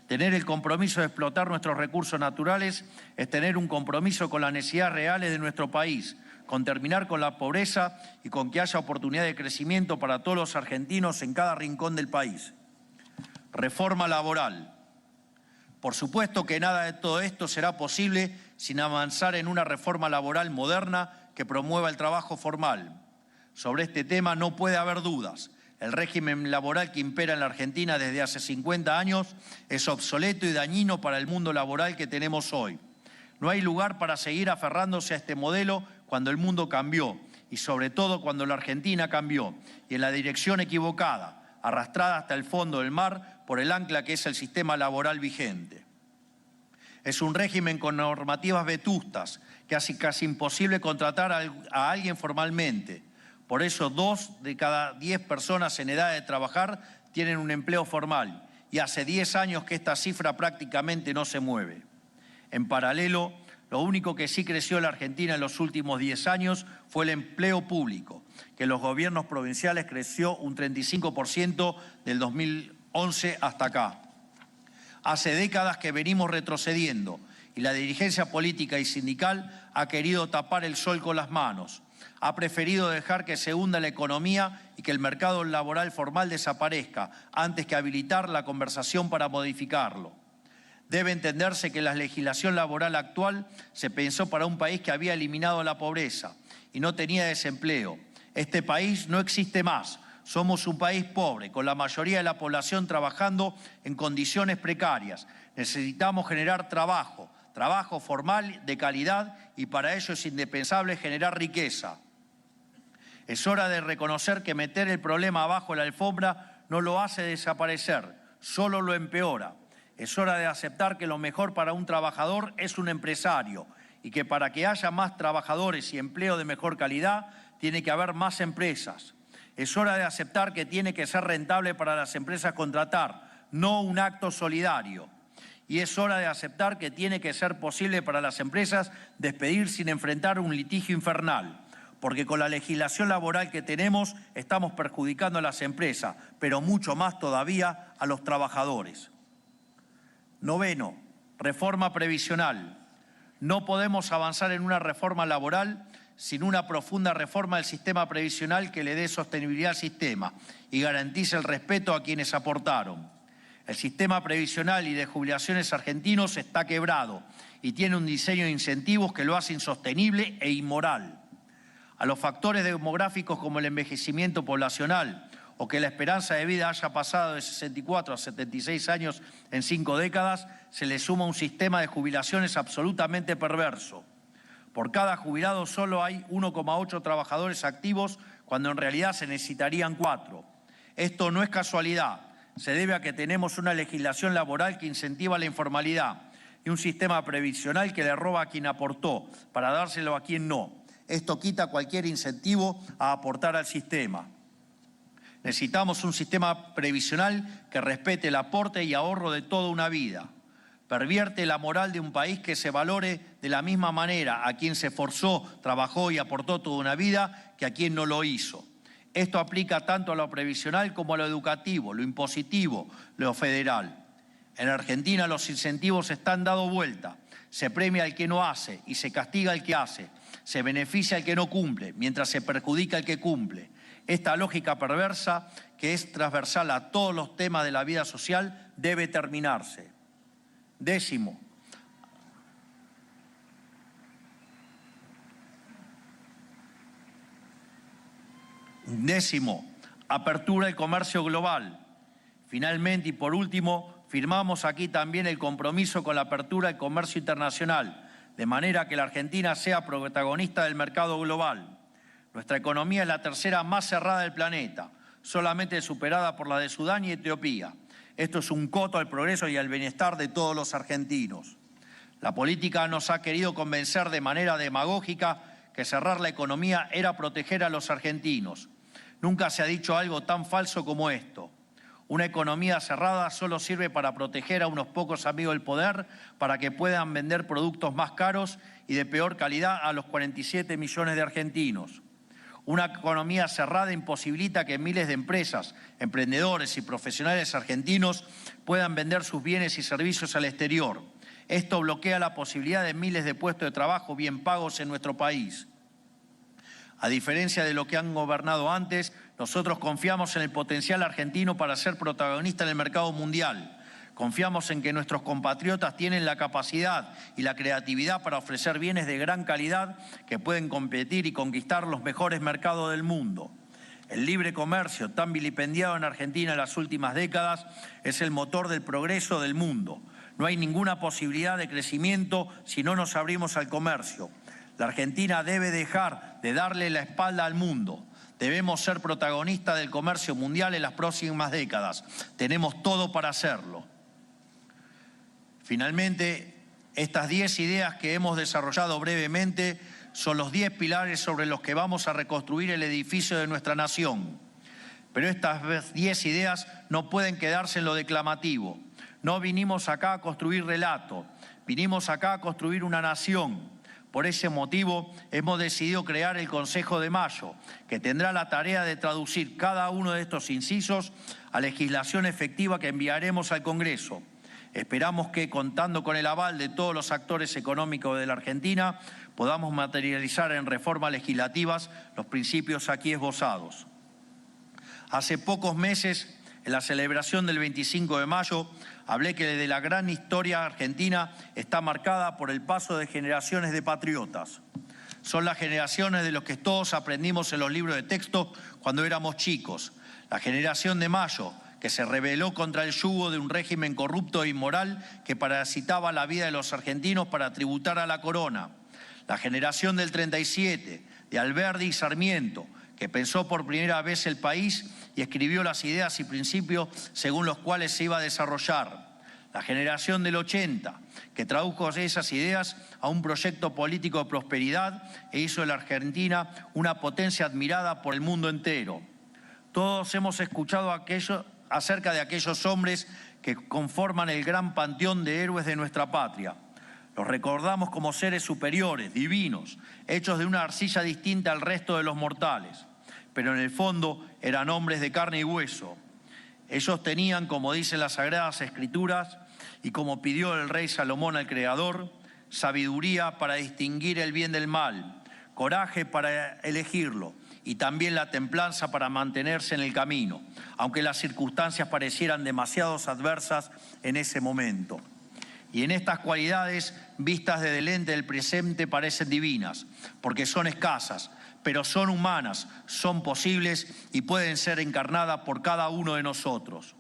Speaker 4: Tener el compromiso de explotar nuestros recursos naturales es tener un compromiso con las necesidades reales de nuestro país, con terminar con la pobreza y con que haya oportunidad de crecimiento para todos los argentinos en cada rincón del país. Reforma laboral. Por supuesto que nada de todo esto será posible sin avanzar en una reforma laboral moderna que promueva el trabajo formal. Sobre este tema no puede haber dudas. El régimen laboral que impera en la Argentina desde hace 50 años es obsoleto y dañino para el mundo laboral que tenemos hoy. No hay lugar para seguir aferrándose a este modelo cuando el mundo cambió y sobre todo cuando la Argentina cambió y en la dirección equivocada, arrastrada hasta el fondo del mar por el ancla que es el sistema laboral vigente. Es un régimen con normativas vetustas que hace casi imposible contratar a alguien formalmente. Por eso 2 de cada 10 personas en edad de trabajar tienen un empleo formal y hace 10 años que esta cifra prácticamente no se mueve. En paralelo, lo único que sí creció en la Argentina en los últimos 10 años fue el empleo público, que en los gobiernos provinciales creció un 35% del 2011 hasta acá. Hace décadas que venimos retrocediendo y la dirigencia política y sindical ha querido tapar el sol con las manos. Ha preferido dejar que se hunda la economía y que el mercado laboral formal desaparezca antes que habilitar la conversación para modificarlo. Debe entenderse que la legislación laboral actual se pensó para un país que había eliminado la pobreza y no tenía desempleo. Este país no existe más. Somos un país pobre, con la mayoría de la población trabajando en condiciones precarias. Necesitamos generar trabajo formal de calidad y para ello es indispensable generar riqueza. Es hora de reconocer que meter el problema abajo de la alfombra no lo hace desaparecer, solo lo empeora. Es hora de aceptar que lo mejor para un trabajador es un empresario y que para que haya más trabajadores y empleo de mejor calidad, tiene que haber más empresas. Es hora de aceptar que tiene que ser rentable para las empresas contratar, no un acto solidario. Y es hora de aceptar que tiene que ser posible para las empresas despedir sin enfrentar un litigio infernal. Porque con la legislación laboral que tenemos estamos perjudicando a las empresas, pero mucho más todavía a los trabajadores. Noveno, reforma previsional. No podemos avanzar en una reforma laboral sin una profunda reforma del sistema previsional que le dé sostenibilidad al sistema y garantice el respeto a quienes aportaron. El sistema previsional y de jubilaciones argentinos está quebrado y tiene un diseño de incentivos que lo hace insostenible e inmoral. A los factores demográficos como el envejecimiento poblacional o que la esperanza de vida haya pasado de 64 a 76 años en 5 décadas, se le suma un sistema de jubilaciones absolutamente perverso. Por cada jubilado solo hay 1,8 trabajadores activos cuando en realidad se necesitarían 4. Esto no es casualidad, se debe a que tenemos una legislación laboral que incentiva la informalidad y un sistema previsional que le roba a quien aportó para dárselo a quien no. Esto quita cualquier incentivo a aportar al sistema. Necesitamos un sistema previsional que respete el aporte y ahorro de toda una vida. Pervierte la moral de un país que se valore de la misma manera a quien se esforzó, trabajó y aportó toda una vida que a quien no lo hizo. Esto aplica tanto a lo previsional como a lo educativo, lo impositivo, lo federal. En Argentina los incentivos están dando vuelta. Se premia al que no hace y se castiga al que hace. Se beneficia al que no cumple, mientras se perjudica al que cumple. Esta lógica perversa, que es transversal a todos los temas de la vida social, debe terminarse. Décimo, apertura del comercio global. Finalmente y por último, firmamos aquí también el compromiso con la apertura del comercio internacional, de manera que la Argentina sea protagonista del mercado global. Nuestra economía es la tercera más cerrada del planeta, solamente superada por la de Sudán y Etiopía. Esto es un coto al progreso y al bienestar de todos los argentinos. La política nos ha querido convencer de manera demagógica que cerrar la economía era proteger a los argentinos. Nunca se ha dicho algo tan falso como esto. Una economía cerrada solo sirve para proteger a unos pocos amigos del poder para que puedan vender productos más caros y de peor calidad a los 47 millones de argentinos. Una economía cerrada imposibilita que miles de empresas, emprendedores y profesionales argentinos puedan vender sus bienes y servicios al exterior. Esto bloquea la posibilidad de miles de puestos de trabajo bien pagos en nuestro país. A diferencia de lo que han gobernado antes, nosotros confiamos en el potencial argentino para ser protagonista en el mercado mundial. Confiamos en que nuestros compatriotas tienen la capacidad y la creatividad para ofrecer bienes de gran calidad que pueden competir y conquistar los mejores mercados del mundo. El libre comercio, tan vilipendiado en Argentina en las últimas décadas, es el motor del progreso del mundo. No hay ninguna posibilidad de crecimiento si no nos abrimos al comercio. La Argentina debe dejar de darle la espalda al mundo. Debemos ser protagonistas del comercio mundial en las próximas décadas. Tenemos todo para hacerlo. Finalmente, estas 10 ideas que hemos desarrollado brevemente son los 10 pilares sobre los que vamos a reconstruir el edificio de nuestra nación. Pero estas 10 ideas no pueden quedarse en lo declamativo. No vinimos acá a construir relato, vinimos acá a construir una nación. Por ese motivo hemos decidido crear el Consejo de Mayo, que tendrá la tarea de traducir cada uno de estos incisos a legislación efectiva que enviaremos al Congreso. Esperamos que, contando con el aval de todos los actores económicos de la Argentina, podamos materializar en reformas legislativas los principios aquí esbozados. Hace pocos meses, en la celebración del 25 de mayo, hablé que de la gran historia argentina está marcada por el paso de generaciones de patriotas. Son las generaciones de los que todos aprendimos en los libros de texto cuando éramos chicos. La generación de Mayo, que se rebeló contra el yugo de un régimen corrupto e inmoral que parasitaba la vida de los argentinos para tributar a la corona. La generación del 37, de Alberdi y Sarmiento, que pensó por primera vez el país y escribió las ideas y principios según los cuales se iba a desarrollar. La generación del 80, que tradujo esas ideas a un proyecto político de prosperidad e hizo de la Argentina una potencia admirada por el mundo entero. Todos hemos escuchado acerca de aquellos hombres que conforman el gran panteón de héroes de nuestra patria. Los recordamos como seres superiores, divinos, hechos de una arcilla distinta al resto de los mortales, pero en el fondo eran hombres de carne y hueso. Ellos tenían, como dicen las Sagradas Escrituras, y como pidió el rey Salomón al Creador, sabiduría para distinguir el bien del mal, coraje para elegirlo y también la templanza para mantenerse en el camino, aunque las circunstancias parecieran demasiado adversas en ese momento. Y en estas cualidades, vistas desde el lente del presente, parecen divinas, porque son escasas, pero son humanas, son posibles y pueden ser encarnadas por cada uno de nosotros.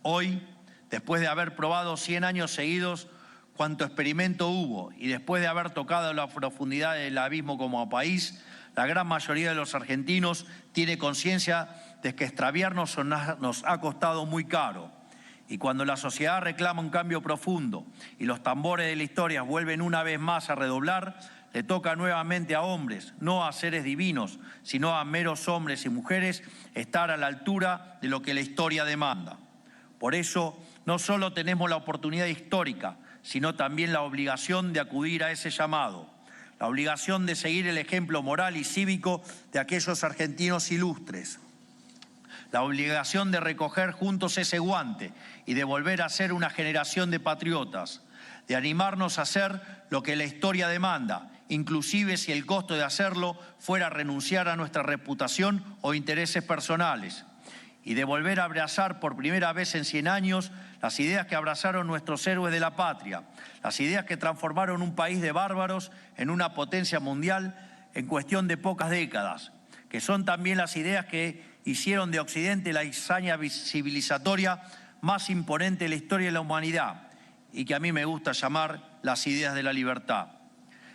Speaker 4: Hoy, después de haber probado 100 años seguidos cuanto experimento hubo y después de haber tocado la profundidad del abismo como país, la gran mayoría de los argentinos tiene conciencia de que extraviarnos nos ha costado muy caro. Y cuando la sociedad reclama un cambio profundo y los tambores de la historia vuelven una vez más a redoblar, le toca nuevamente a hombres, no a seres divinos, sino a meros hombres y mujeres, estar a la altura de lo que la historia demanda. Por eso, no solo tenemos la oportunidad histórica, sino también la obligación de acudir a ese llamado, la obligación de seguir el ejemplo moral y cívico de aquellos argentinos ilustres, la obligación de recoger juntos ese guante y de volver a ser una generación de patriotas, de animarnos a hacer lo que la historia demanda, inclusive si el costo de hacerlo fuera renunciar a nuestra reputación o intereses personales, y de volver a abrazar por primera vez en 100 años las ideas que abrazaron nuestros héroes de la patria, las ideas que transformaron un país de bárbaros en una potencia mundial en cuestión de pocas décadas, que son también las ideas que hicieron de Occidente la hazaña civilizatoria más imponente de la historia de la humanidad y que a mí me gusta llamar las ideas de la libertad.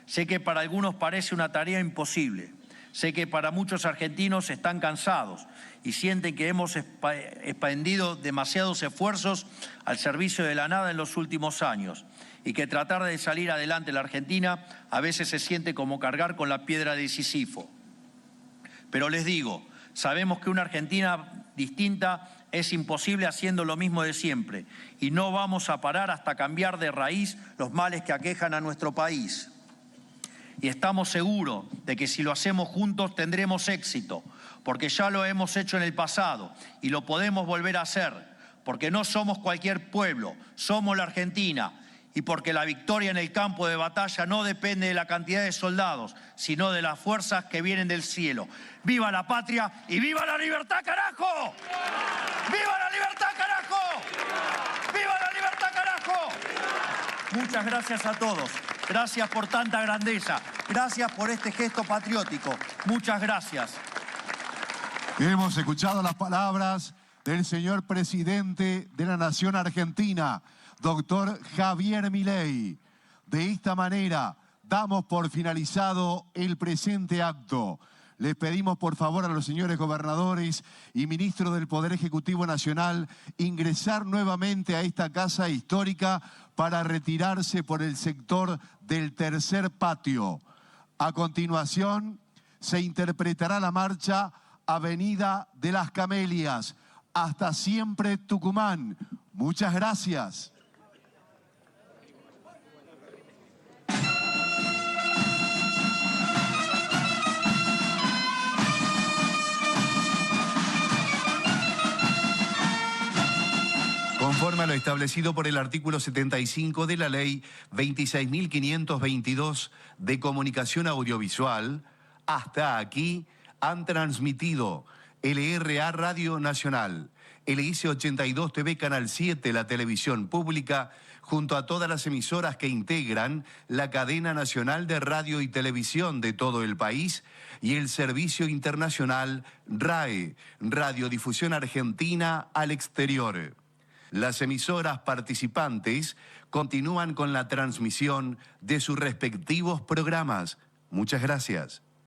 Speaker 4: Sé que para algunos parece una tarea imposible. Sé que para muchos argentinos están cansados y sienten que hemos expendido demasiados esfuerzos al servicio de la nada en los últimos años y que tratar de salir adelante en la Argentina a veces se siente como cargar con la piedra de Sísifo. Pero les digo, sabemos que una Argentina distinta es imposible haciendo lo mismo de siempre y no vamos a parar hasta cambiar de raíz los males que aquejan a nuestro país. Y estamos seguros de que si lo hacemos juntos tendremos éxito, porque ya lo hemos hecho en el pasado y lo podemos volver a hacer, porque no somos cualquier pueblo, somos la Argentina, y porque la victoria en el campo de batalla no depende de la cantidad de soldados, sino de las fuerzas que vienen del cielo. ¡Viva la patria y viva la libertad, carajo! ¡Viva la libertad, carajo! ¡Viva la libertad, carajo! Muchas gracias a todos. Gracias por tanta grandeza. Gracias por este gesto patriótico. Muchas gracias.
Speaker 1: Hemos escuchado las palabras del señor presidente de la Nación Argentina, doctor Javier Milei. De esta manera, damos por finalizado el presente acto. Les pedimos por favor a los señores gobernadores y ministros del Poder Ejecutivo Nacional ingresar nuevamente a esta casa histórica para retirarse por el sector del tercer patio. A continuación, se interpretará la marcha Avenida de las Camelias. Hasta siempre, Tucumán. Muchas gracias. Conforme a lo establecido por el artículo 75 de la Ley 26.522 de Comunicación Audiovisual, hasta aquí han transmitido LRA Radio Nacional, LIC 82 TV Canal 7, la televisión pública, junto a todas las emisoras que integran la cadena nacional de radio y televisión de todo el país, y el servicio internacional RAE, Radiodifusión Argentina al Exterior. Las emisoras participantes continúan con la transmisión de sus respectivos programas. Muchas gracias.